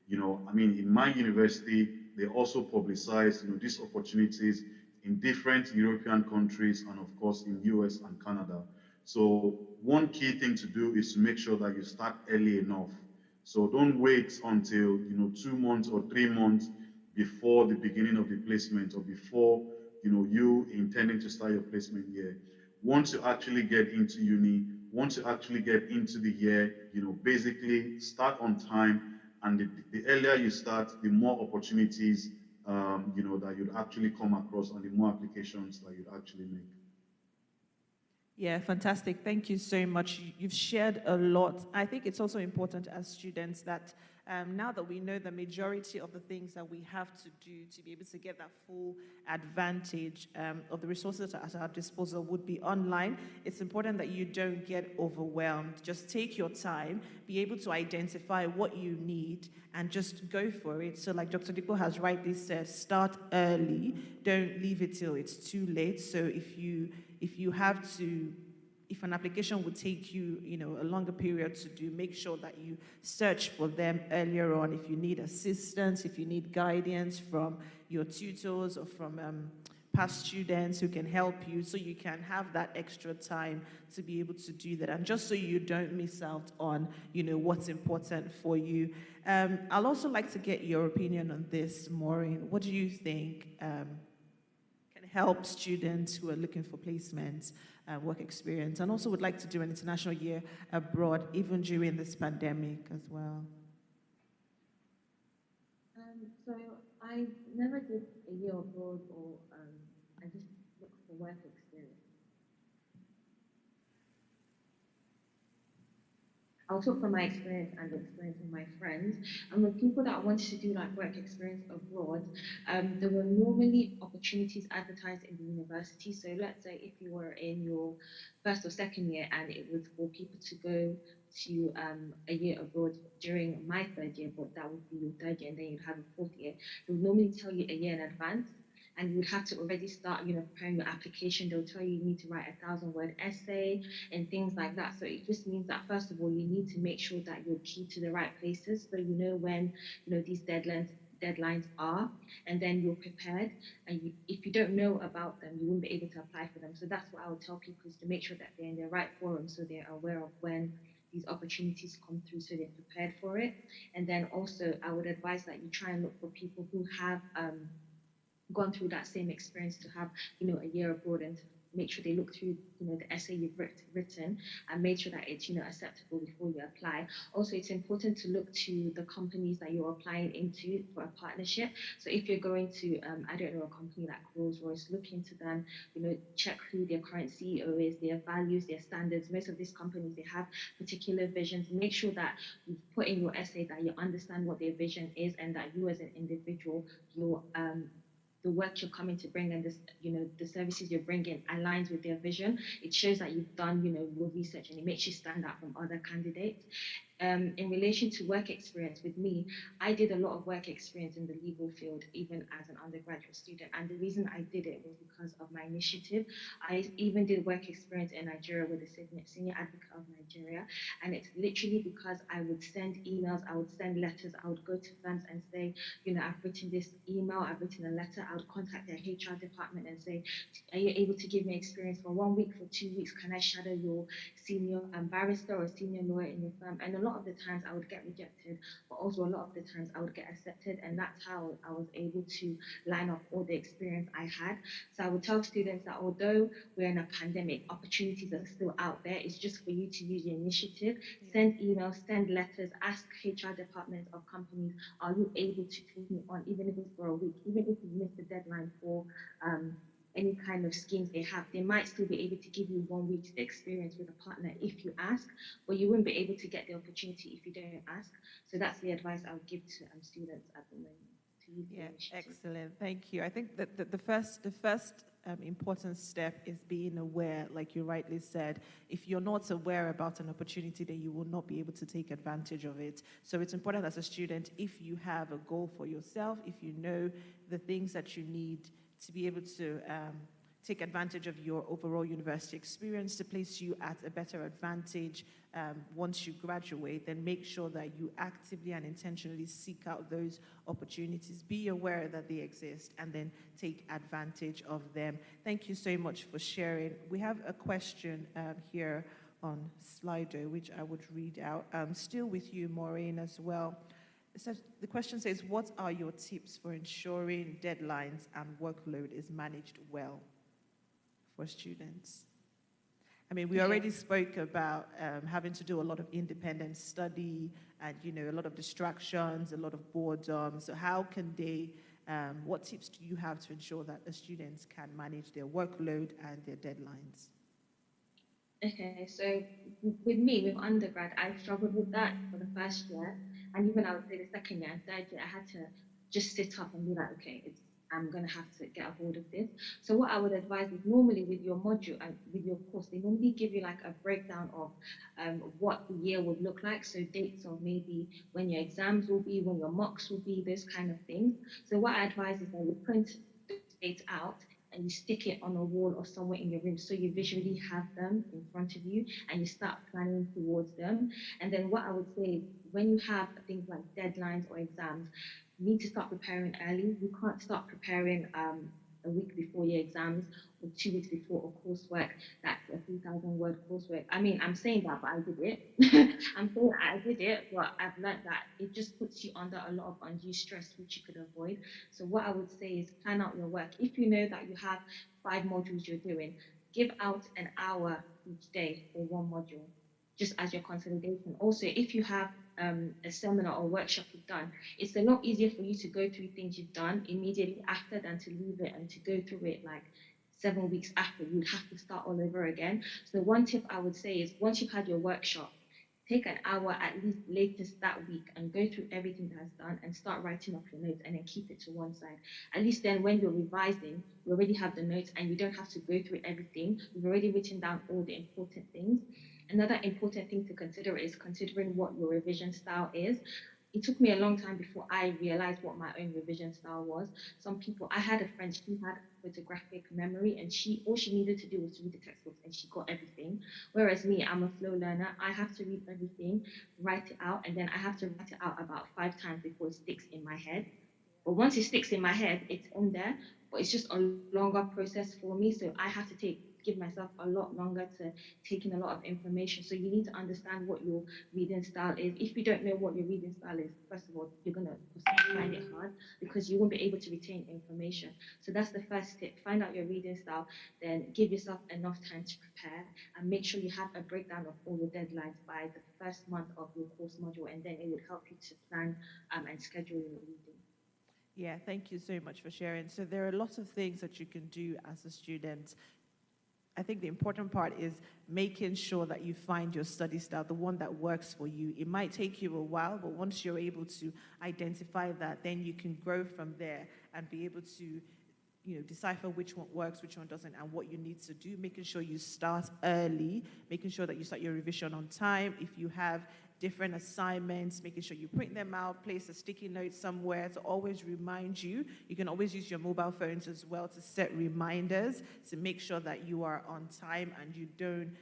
In my university, they also publicize, these opportunities in different European countries, and of course in US and Canada. So one key thing to do is to make sure that you start early enough. So don't wait until 2 months or 3 months before the beginning of the placement, or before you intending to start your placement year. Once you actually get into uni, once you actually get into the year, basically start on time. And the earlier you start, the more opportunities that you'd actually come across, and the more applications that you'd actually make. Yeah, fantastic. Thank you so much. You've shared a lot. I think it's also important as students that now that we know the majority of the things that we have to do to be able to get that full advantage of the resources at our disposal would be online, it's important that you don't get overwhelmed. Just take your time, be able to identify what you need, and just go for it. So like Dr. Dikko has rightly said, start early. Don't leave it till it's too late. So if an application would take you, a longer period to do, make sure that you search for them earlier on. If you need assistance, if you need guidance from your tutors or from past students who can help you, so you can have that extra time to be able to do that, and just so you don't miss out on, what's important for you. I'll also like to get your opinion on this, Maureen. What do you think can help students who are looking for placements, work experience, and also would like to do an international year abroad, even during this pandemic as well? So I never did a year abroad, or I just looked for work experience. I'll talk from my experience and the experience of my friends. And with people that wanted to do like work experience abroad, there were normally opportunities advertised in the university. So let's say if you were in your first or second year and it was for people to go to a year abroad during my third year, but that would be your third year, and then you'd have a fourth year. They would normally tell you a year in advance, and you would have to already start, preparing your application. They'll tell you need to write a 1,000-word essay and things like that. So it just means that first of all, you need to make sure that you're key to the right places, so you know when these deadlines are, and then you're prepared. And if you don't know about them, you won't be able to apply for them. So that's what I would tell people, is to make sure that they're in the right forum, so they're aware of when these opportunities come through so they're prepared for it. And then also, I would advise that you try and look for people who have gone through that same experience to have, a year abroad, and make sure they look through, the essay you've written, and make sure that it's, acceptable before you apply. Also, it's important to look to the companies that you're applying into for a partnership. So if you're going to, I don't know, a company like Rolls-Royce, look into them, check who their current CEO is, their values, their standards. Most of these companies, they have particular visions. Make sure that you've put in your essay that you understand what their vision is, and that you as an individual, you're the work you're coming to bring, and this, the services you're bringing aligns with their vision. It shows that you've done, your research, and it makes you stand out from other candidates. In relation to work experience with me, I did a lot of work experience in the legal field, even as an undergraduate student. And the reason I did it was because of my initiative. I even did work experience in Nigeria with the Senior Advocate of Nigeria. And it's literally because I would send emails, I would send letters, I would go to firms and say, I've written this email, I've written a letter. I would contact their HR department and say, are you able to give me experience for 1 week, for 2 weeks? Can I shadow your senior barrister or senior lawyer in your firm? And a lot of the times I would get rejected, but also a lot of the times I would get accepted. And that's how I was able to line up all the experience I had. So I would tell students that although we're in a pandemic, opportunities are still out there. It's just for you to use your initiative, send emails, send letters, ask HR departments of companies, are you able to take me on, even if it's for a week, even if you miss the deadline for any kind of schemes they have, they might still be able to give you 1 week's experience with a partner if you ask, but you wouldn't be able to get the opportunity if you don't ask. So that's the advice I would give to students at the moment. Yeah, excellent. Thank you. I think that the first important step is being aware, like you rightly said. If you're not aware about an opportunity, then you will not be able to take advantage of it. So it's important as a student, if you have a goal for yourself, if you know the things that you need to be able to take advantage of your overall university experience to place you at a better advantage once you graduate, then make sure that you actively and intentionally seek out those opportunities. Be aware that they exist and then take advantage of them. Thank you so much for sharing. We have a question here on Slido, which I would read out. Still with you, Maureen, as well. So the question says, what are your tips for ensuring deadlines and workload is managed well for students? I mean, we already spoke about having to do a lot of independent study and, a lot of distractions, a lot of boredom. So how can they, what tips do you have to ensure that the students can manage their workload and their deadlines? Okay, so with me, with undergrad, I struggled with that for the first year. And even I would say the second year and third year, I had to just sit up and be like, okay, I'm going to have to get a hold of this. So what I would advise is normally with your module and with your course, they normally give you like a breakdown of what the year would look like. So dates of maybe when your exams will be, when your mocks will be, those kind of things. So what I advise is that you print those dates out and you stick it on a wall or somewhere in your room so you visually have them in front of you and you start planning towards them. And then what I would say is when you have things like deadlines or exams, you need to start preparing early. You can't start preparing a week before your exams or 2 weeks before a coursework that's a 3,000-word coursework. I mean, I'm saying that, but I did it. I'm saying I did it, but I've learned that it just puts you under a lot of undue stress, which you could avoid. So what I would say is plan out your work. If you know that you have 5 modules you're doing, give out an hour each day for one module, just as your consolidation. Also, if you have a seminar or workshop you've done, it's a lot easier for you to go through things you've done immediately after than to leave it and to go through it like 7 weeks after. You'd have to start all over again. So one tip I would say is once you've had your workshop, take an hour at least latest that week and go through everything that's done and start writing up your notes and then keep it to one side. At least then when you're revising, you already have the notes and you don't have to go through everything. You've already written down all the important things. Another important thing to consider is considering what your revision style is. It took me a long time before I realized what my own revision style was. I had a friend, she had photographic memory and all she needed to do was to read the textbooks and she got everything. Whereas me, I'm a slow learner. I have to read everything, write it out, and then I have to write it out about 5 times before it sticks in my head. But once it sticks in my head, it's in there, but it's just a longer process for me. So I have to take give myself a lot longer to take in a lot of information. So you need to understand what your reading style is. If you don't know what your reading style is, first of all, you're gonna possibly find it hard because you won't be able to retain information. So that's the first tip. Find out your reading style, then give yourself enough time to prepare and make sure you have a breakdown of all your deadlines by the first month of your course module, and then it would help you to plan and schedule your reading. Yeah, thank you so much for sharing. So there are lots of things that you can do as a student. I think the important part is making sure that you find your study style, the one that works for you. It might take you a while, but once you're able to identify that, then you can grow from there and be able to, decipher which one works, which one doesn't, and what you need to do, making sure you start early, making sure that you start your revision on time. If you have different assignments, making sure you print them out, place a sticky note somewhere to always remind you. You can always use your mobile phones as well to set reminders to make sure that you are on time and you don't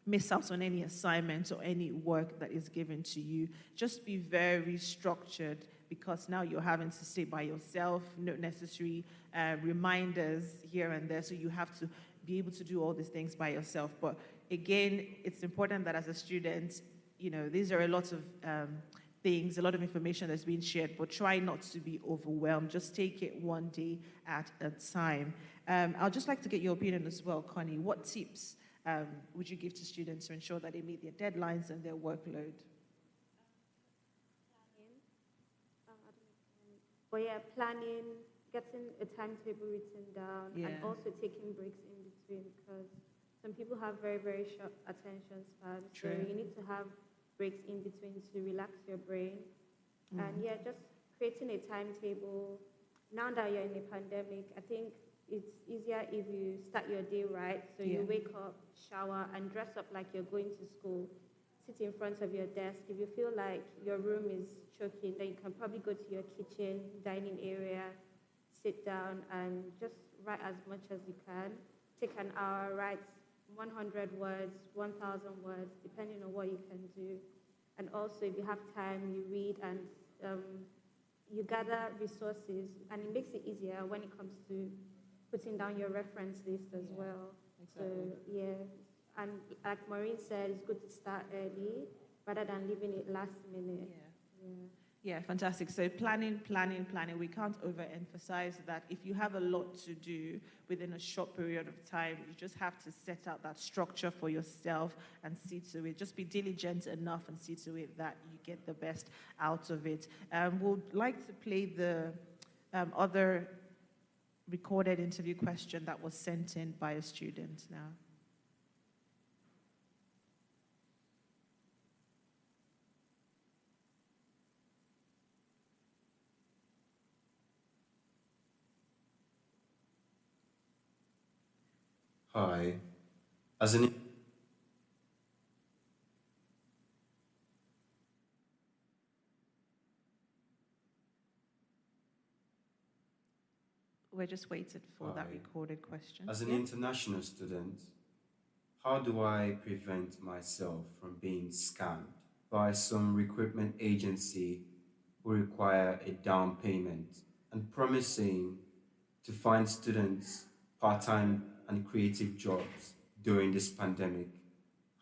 miss out on any assignments or any work that is given to you. Just be very structured, because now you're having to stay by yourself, no necessary reminders here and there, so you have to be able to do all these things by yourself. But again, it's important that as a student, these are a lot of things, a lot of information that's being shared, but try not to be overwhelmed. Just take it one day at a time. I'd just like to get your opinion as well, Connie. What tips would you give to students to ensure that they meet their deadlines and their workload? But yeah, planning, getting a timetable written down, Yeah. and also taking breaks in between, because some people have very, very short attention spans. So True. you need to have breaks in between to relax your brain. And yeah, just creating a timetable. Now that you're in a pandemic, I think it's easier if you start your day right. So Yeah. you wake up, shower, and dress up like you're going to school. Sit in front of your desk. If you feel like your room is choking, then you can probably go to your kitchen, dining area, sit down, and just write as much as you can. Take an hour, write 100 words, 1,000 words, depending on what you can do. And also, if you have time, you read and you gather resources, and it makes it easier when it comes to putting down your reference list as well. Exactly. So, yeah. And like Maureen said, it's good to start early rather than leaving it last minute. Yeah. Yeah, fantastic. So planning. We can't overemphasize that. If you have a lot to do within a short period of time, you just have to set out that structure for yourself and see to it. Just be diligent enough and see to it that you get the best out of it. We'd like to play the other recorded interview question that was sent in by a student now. Hi. As an We're just waiting for that Hi. recorded question. As an Yeah. international student, how do I prevent myself from being scammed by some recruitment agency who require a down payment and promising to find students part-time and creative jobs during this pandemic?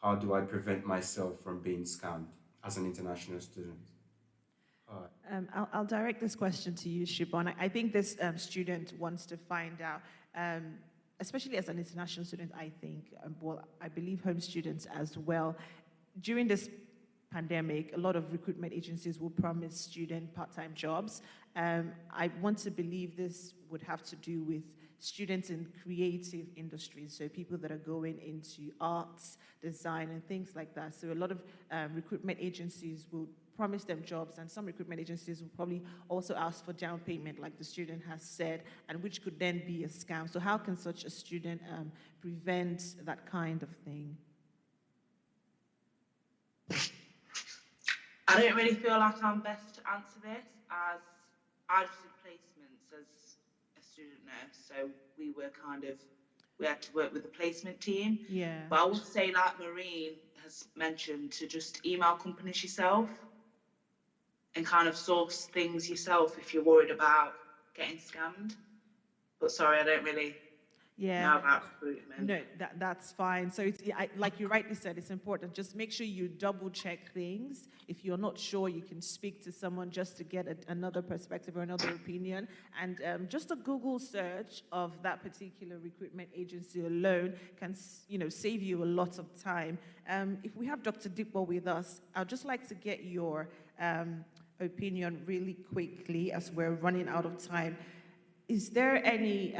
How do I prevent myself from being scammed as an international student? Hi. I'll direct this question to you, Shibon. I think this student wants to find out, especially as an international student, I think, well, I believe home students as well. During this pandemic, a lot of recruitment agencies will promise student part-time jobs. I want to believe this would have to do with students in creative industries, so people that are going into arts, design, and things like that. So a lot of recruitment agencies will promise them jobs, and some recruitment agencies will probably also ask for down payment, like the student has said, and which could then be a scam. So how can such a student prevent that kind of thing? I don't really feel like I'm best to answer this, as I just did placements as a student nurse, so we had to work with the placement team. Yeah. But I would say, like Maureen has mentioned, to just email companies yourself and kind of source things yourself if you're worried about getting scammed. But sorry, I don't really Yeah. know about recruitment. No, that's fine. So it's like you rightly said, it's important. Just make sure you double check things. If you're not sure, you can speak to someone just to get another perspective or another opinion. And just a Google search of that particular recruitment agency alone can, save you a lot of time. If we have Dr. Dikbo with us, I'd just like to get your opinion really quickly as we're running out of time. Is there any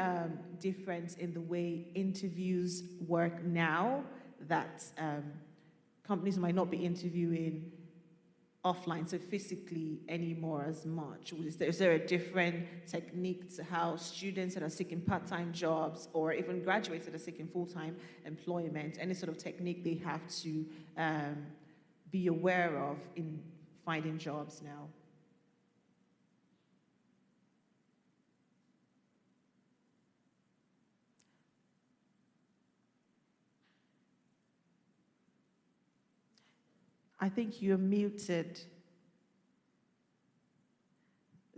difference in the way interviews work now that companies might not be interviewing offline, so physically anymore as much? Is there a different technique to how students that are seeking part-time jobs or even graduates that are seeking full-time employment, any sort of technique they have to be aware of in finding jobs now? I think you're muted.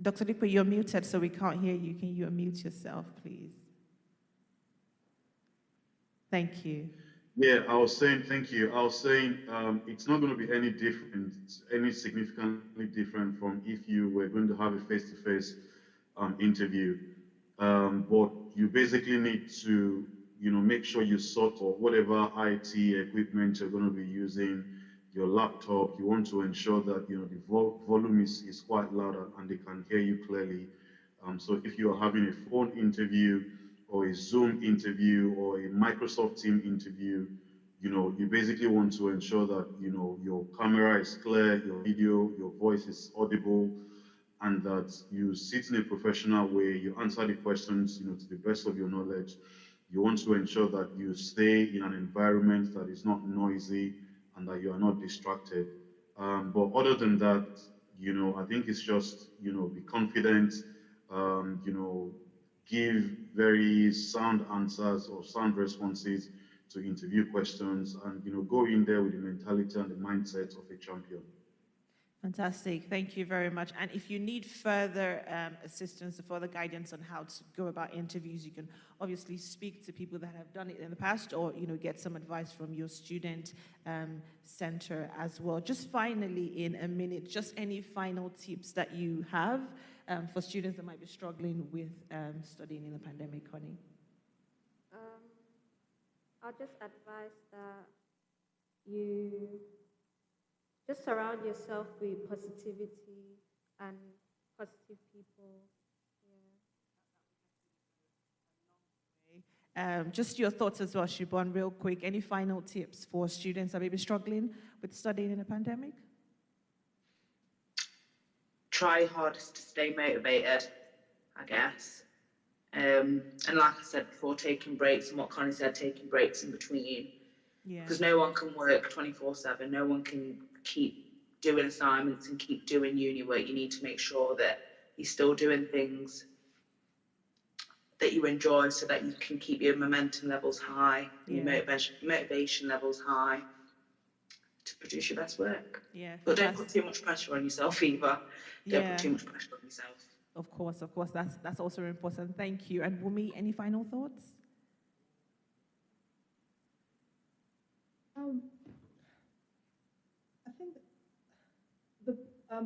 Dr. Dikbo, you're muted, so we can't hear you. Can you unmute yourself, please? Thank you. Yeah, I was saying, thank you. I was saying it's not going to be any different, any significantly different from if you were going to have a face-to-face interview. But you basically need to, make sure you sort of whatever IT equipment you're going to be using, your laptop, you want to ensure that, the volume is quite loud and they can hear you clearly. So if you are having a phone interview or a Zoom interview or a Microsoft Team interview, you basically want to ensure that, your camera is clear, your video, your voice is audible, and that you sit in a professional way, you answer the questions, to the best of your knowledge. You want to ensure that you stay in an environment that is not noisy and that you are not distracted. But other than that, I think it's just, be confident, give very sound answers or sound responses to interview questions, and, go in there with the mentality and the mindset of a champion. Fantastic. Thank you very much. And if you need further assistance or further guidance on how to go about interviews, you can obviously speak to people that have done it in the past, or get some advice from your student center as well. Just finally, in a minute, just any final tips that you have for students that might be struggling with studying in the pandemic, Connie? I'll just advise that you just surround yourself with positivity and positive people. Yeah. Just your thoughts as well, Shibon, real quick. Any final tips for students that may be struggling with studying in a pandemic? Try your hardest to stay motivated, I guess. And like I said before, taking breaks, and what Connie said, taking breaks in between. Yeah. Because no one can work 24/7. No one can keep doing assignments and keep doing uni work. You need to make sure that you're still doing things that you enjoy, so that you can keep your momentum levels high, and your motivation levels high to produce your best work. Yeah. But don't put too much pressure on yourself either. Don't put too much pressure on yourself. Of course. That's also important. Thank you. And Wumi, any final thoughts? I think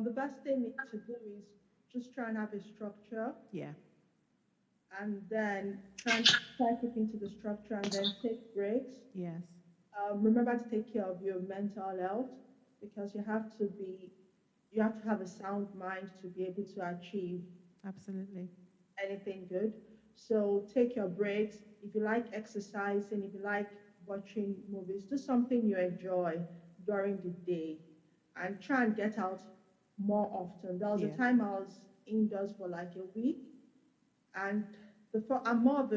the best thing to do is just try and have a structure. Yeah. And then try keep into the structure and then take breaks. Yes. Remember to take care of your mental health, because you have to have a sound mind to be able to achieve Absolutely anything good. So take your breaks. If you like exercising, if you like watching movies, do something you enjoy during the day, and try and get out more often. There was a time I was indoors for like a week, and I'm more of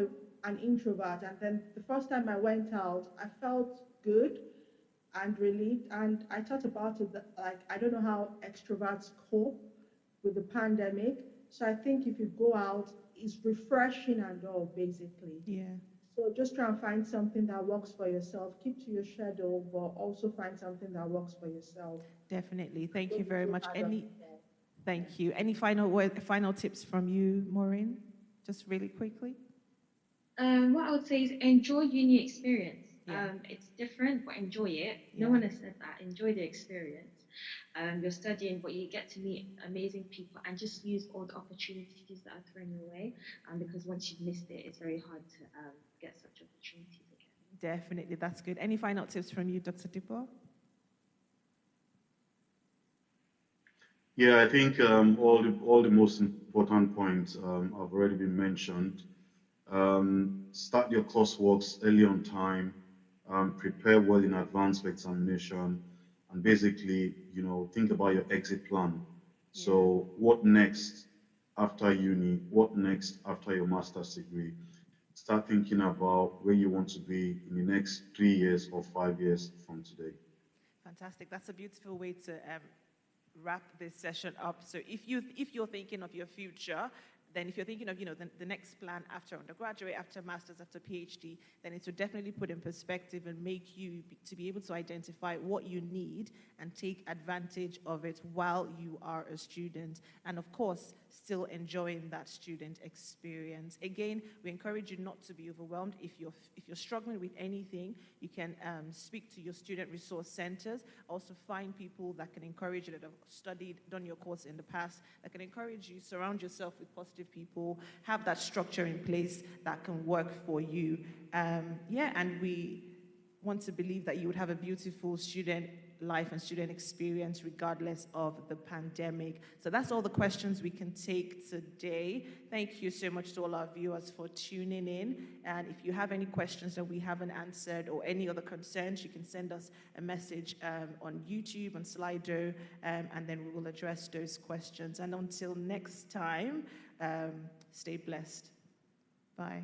an introvert, and then the first time I went out, I felt good and relieved, and I thought about it that, like, I don't know how extroverts cope with the pandemic. So I think if you go out, it's refreshing and all, basically. Yeah. So just try and find something that works for yourself. Keep to your schedule, but also find something that works for yourself. Definitely. Thank you very much. Thank you. Any final tips from you, Maureen? Just really quickly. What I would say is enjoy uni experience. Yeah. It's different, but enjoy it. No Yeah. one has said that. Enjoy the experience. You're studying, but you get to meet amazing people and just use all the opportunities that are thrown your way. Because once you've missed it, it's very hard to get such opportunities again. Definitely, that's good. Any final tips from you, Dr. Dipo? Yeah, I think all the most important points have already been mentioned. Start your courseworks early on time, prepare well in advance for examination, and basically, think about your exit plan. So, what next after uni? What next after your master's degree? Start thinking about where you want to be in the next 3 years or 5 years from today. Fantastic. That's a beautiful way to wrap this session up. So if you're thinking of your future, then if you're thinking of the next plan after undergraduate, after master's, after PhD, then it will definitely put in perspective and make you to be able to identify what you need and take advantage of it while you are a student, and of course still enjoying that student experience. Again, we encourage you not to be overwhelmed. If you're struggling with anything, you can speak to your student resource centers. Also find people that can encourage you, that have studied, done your course in the past, that can encourage you. Surround yourself with positive people. Have that structure in place that can work for you. And we want to believe that you would have a beautiful student life and student experience regardless of the pandemic. So that's all the questions we can take today. Thank you so much to all our viewers for tuning in. And if you have any questions that we haven't answered or any other concerns, you can send us a message on YouTube, on Slido, and then we will address those questions. And until next time, stay blessed. Bye.